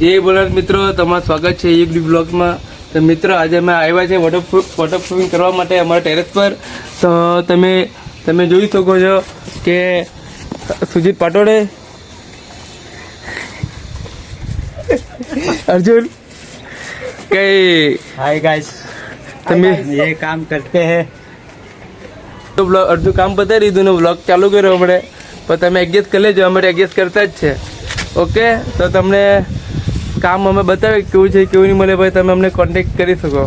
જય બોલાદ મિત્રો, તમારું સ્વાગત છે યુગડી બ્લોગમાં. તો મિત્રો આજે અમે આવ્યા છે વોટરપ્રૂફિંગ કરવા માટે અમારા ટેરેસ પર. તો તમે જોઈ શકો છો કે સુજીત પાટોડે, अर्जुन कई हाय गाइस, તમે ये काम करते हैं તો બ્લોગ અડધું કામ બતાવી દીધું ને બ્લોગ ચાલુ કર્યો હમણે, પણ તમે એડજસ્ટ કરી લેજો, અમે એડજસ્ટ કરતા જ છે. ઓકે, તો તમને કામ અમે બતાવીએ કેવું છે કેવું નહીં મળે, ભાઈ તમે અમને કોન્ટેક્ટ કરી શકો.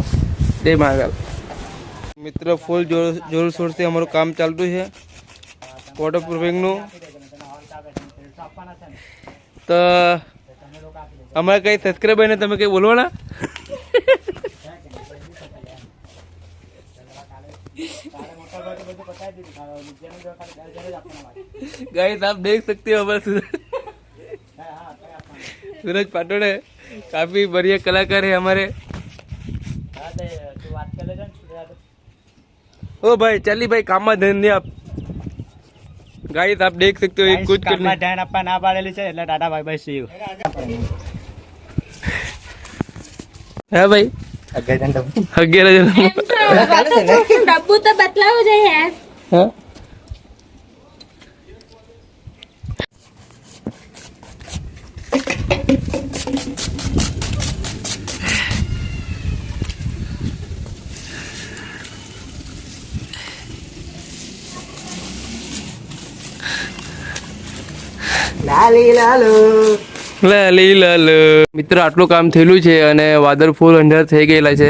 જય મહાકાલ. મિત્રો ફૂલ જોરશોરથી અમારું કામ ચાલતું છે વોટરપ્રૂફિંગનું. તો અમારે કઈ સબસ્ક્રાઈબર ને તમે કઈ બોલવાના? गाइस आप देख सकते हो हमारे सूरज पाटोड़े काफी बढ़िया कलाकार है हमारे. ओ भाई चलिए भाई काम में ध्यान दिया आप. गाइस आप देख सकते हो एक कुछ करने ध्यान अपना ना पाड़ेली છે એટલે Tata bye bye see you. હે ભાઈ 11 જણ ડબ્બુ તો બતલાવું જોઈએ યાર. હા લાલી લાલ. મિત્ર આટલું કામ થયેલું છે અને વાદળ ફૂલ અંધાર થઈ ગયેલા છે,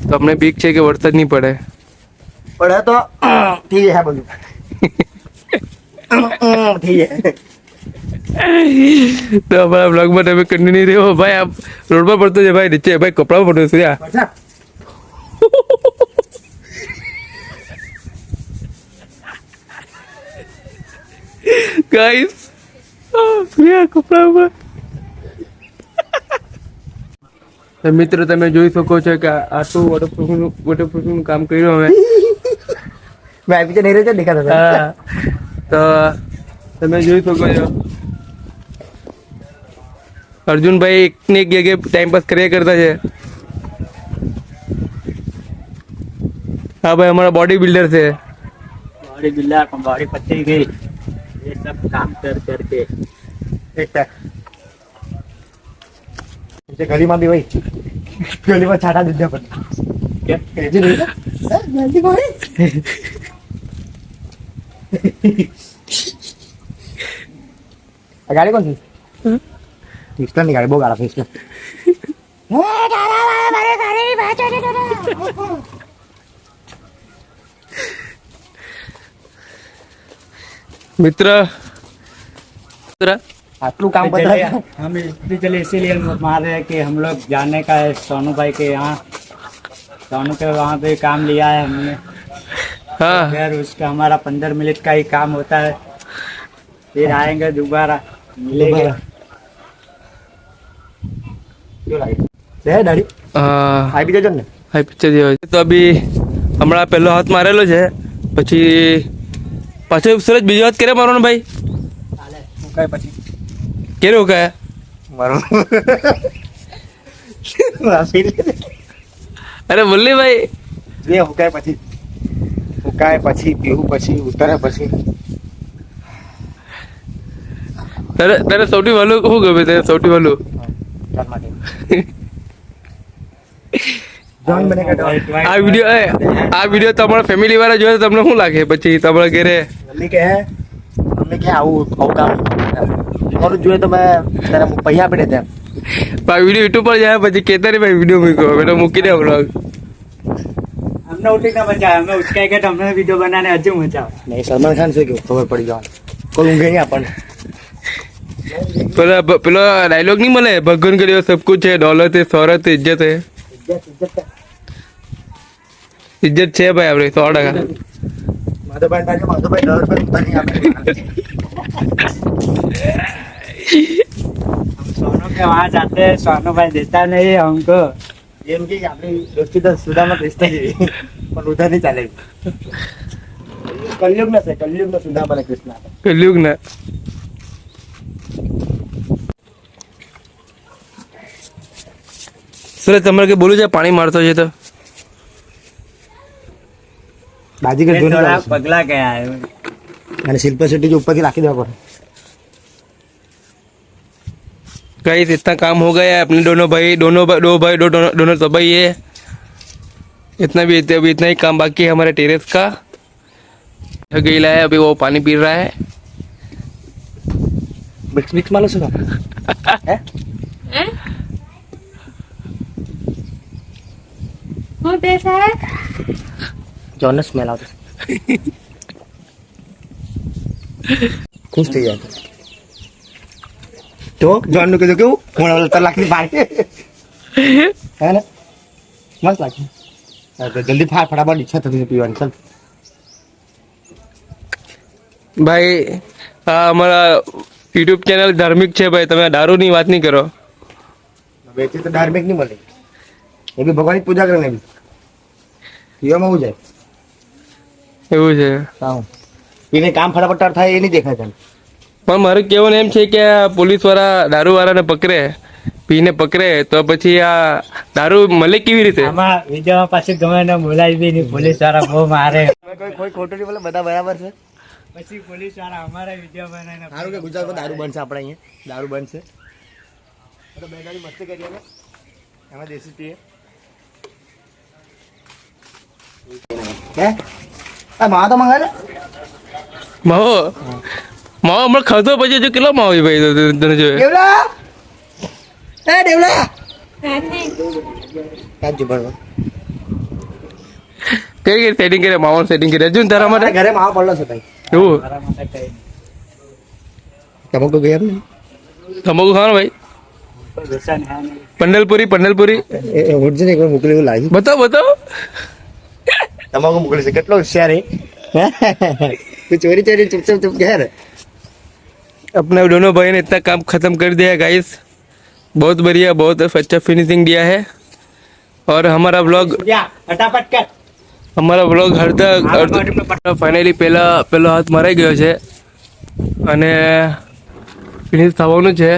તો અમને બીક છે કે વરસાદ નહીં પડે. પડે તો થઈ જાય બધું થઈ જાય. તો અમારા બ્લોગમાં તમે કન્ટિન્યુ રહ્યો. ભાઈ આપ રોડ પર પડતો છે, ભાઈ નીચે, ભાઈ કપડા પડતો છે. ગાઈસ કપડા ઉપર. મિત્રો તમે જોઈ શકો છો કે આટલું વોટરપ્રૂફિંગ કામ કર્યું અમે. મેં પીછે નહીં રહ્યો દેખાતા. હા, તો તમે જોઈ શકો છો અર્જુનભાઈ એકની એક જગ્યાએ ટાઈમ પાસ કર્યા કરતા છે. હા ભાઈ અમારા બોડી બિલ્ડર છે. बॉडी बिल्डर बॉडी पत्ती गई, ये सब काम करके गलीમાં બી હોય, ગલીમાં છાટા દીધા પણ કેમ કેજી નહીં જલ્દી કોઈ આ ગાડી કોણ છે? ફિસ્ટન ની ગાડી, બહુ ગાડા ફિસ્ટન. मित्र आटलू काम बताया हम चलिए इसीलिए मार रहे हैं कि हम लोग जाने का है सोनू भाई के यहाँ. सोनू के वहाँ पे काम लिया है हमने. हाँ फिर उसका हमारा 15 मिनट का ही काम होता है, फिर आएंगे दोबारा मिलेंगे. हाई पिक्चर જેવો છે. તો અભી હમણાં પહેલો હાથ મારેલો છે, પછી પાછો સુરજ બીજો હાથ ક્યારે મારવાનો ભાઈ? પછી ક્યારે ઉકાય મારો અરે બોલી ભાઈ જે હુકાય પછી પીવું પછી ઉતરે પછી. તારે સૌથી વહેલું શું ગમે? તારે સૌથી વહેલું આ વિડીયો તમારા ફેમિલી વાળા જોયે તો તમને શું લાગે? પછી તમારા ઘરે મમ્મી કે આવું કામ મારું જોઈએ તો મેં તારા પૈસા આપી દે. વિડીયો યુટ્યુબ પર જાય પછી કેતા નહીં ભાઈ વિડીયો મૂક્યો, એટલે મૂકી દે બ્લોગ. हमने उठी ना बचा, हमें उचकाई के हमने वीडियो बनाने अजू मचा. नहीं सलमान खान से क्यों खबर पड़ी जाओ कोई ઊંઘે નહીં આપણને. પેલો ડાયલોગ નહીં મળે, ભગવાન કે लिए सब कुछ है, दौलत है, शोहरत है, इज्जत है. इज्जत છે ભાઈ આપણે 100%. माधोभाई डर पर उतर नहीं आपने. हम सोनू के वहाँ जाते हैं, सोनू भाई देता नहीं हमको. એમ કે આપણી દોસ્તી તો સુદામાં બેસતા જઈએ પણ ઉધર નહીં ચાલે. કલયુગ ના છે, કલયુગ નો સુદામા અને કૃષ્ણ. કલયુગ ના સુરજ તમારે કે બોલું છે પાણી મારતો છે તો બાજીગર ये ધોની थोड़ा લાગે છે. पगला गया है અને શિલ્પા શેટ્ટી જો ઉપરથી રાખી દેવા પડે. गाइस इतना काम हो गया है अपने दोनों भाई दोनों तो भाई है इतना भी अभी इतना ही काम बाकी है हमारे टेरेस का गीला है अभी वो पानी पी रहा है મિક્સ માં લો છો હે હું તે સાહેબ જોન સ્મેલ આવતો ખુશ થઈ જાય તો જોન નું કીધું કેવું મોણા તર લાખની પાણી હે ને મસ્ત લાગે તો જલ્દી ફટાફટ ઈચ્છા થતી પીવાની ચાલ भाई हाँ हमारा यूट्यूब चैनल धार्मिक है भाई તમે દારૂની વાત નહીં કરો વેચે તો ધાર્મિક નહીં મળે એ બી ભગવાનની પૂજા કરે ને બી પીવામાં હું જાય એવું છે હા એને કામ ફટાફટ થાય એ નહીં દેખાય તને પણ મારું કહેવાનું એમ છે કે આ પોલીસવાળા દારૂવાળાને પકડે પીને પકડે તો પછી આ દારૂ મળે કેવી રીતે આમાં વિડીયોમાં પાછું ગમે ને બોલાય બી નહીં પોલીસ વાળા બહુ મારે કોઈ ખોટું નહીં બોલે બધા બરાબર છે પછી પોલીસ વાળા અમારા વિડીયો બનાવીને સારું કે ગુજરાતમાં દારૂ બનશે આપણે અહીંયા દારૂ બનશે તો બે ગાડી મસ્તી કરીએ ને એમાં દેશી પીએ હે આ મા તો મંગા ને માવો માવો હમણાં ખાધો પછી જો કેટલો માવો છે ભાઈ તો તને જોયે દેવલા એ દેવલા હાથે કાજ જબર કઈ સેટિંગ કરે માવો સેટિંગ કરે હજુ તારા માટે ઘરે માવા પડલો છે ભાઈ એવું મારા માટે કઈ તમાકુ ગયા નહીં તમાકુ ખાવાનું ભાઈ કોઈ વ્યસન હે નહીં પંડલપુરી એ હોટજે ને એકવાર મોકલી એવું લાગ્યું બતાવો તમાકુ મોકલી છે કેટલો હોશિયાર હે તું ચોરી ચોરી ચुप ગયા રે अपने दोनों भाई ने इतना काम खत्म कर दिया है गाइस बहुत बढ़िया बहुत अच्छा फिनिशिंग दिया है और हमारा व्लॉग જા ફટાફટ કર ફાઇનલી પેલો હાથ મરાઈ ગયો છે અને ફિનિશ થવાનું છે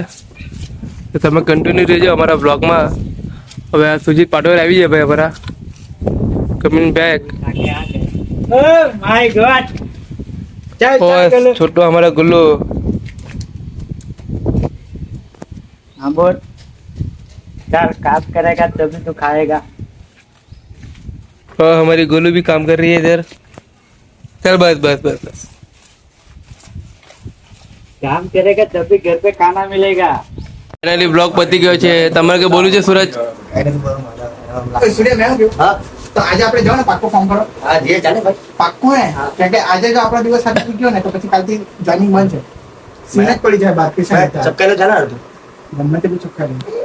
તો તમે કન્ટિન્યુ રહેજો અમારા વ્લોગમાં હવે આ સુજીત પાટોર આવી જાય ભાઈ અમારા coming back oh my God ચાલ ચાલ और ચલો छोटू हमारा गुल्लू हाँ बोल चल काम करेगा तभी तो खाएगा और हमारी गुल्लू भी काम कर रही है इधर चल बस काम करेगा तभी घर पे खाना मिलेगा ફાઇનલી બ્લોગ પતી ગયો છે તમારે કે બોલું છે સુરજ સૂર્ય મેં શું કહ્યું? તો આજે આપણે જાઓ ને પાક્કો ફોર્મ ભરો હા જે ચાલે ભાઈ પાક્કું હે કારણ કે આજે જો આપણો દિવસ સાથે ગયો ને તો પછી કાલથી જોઈનિંગ બંધ છે સીન જ પડી જાય બાકી છે ચપકાનો ચાલે અડધું ગમે તે બી ચોખ્ખા નહીં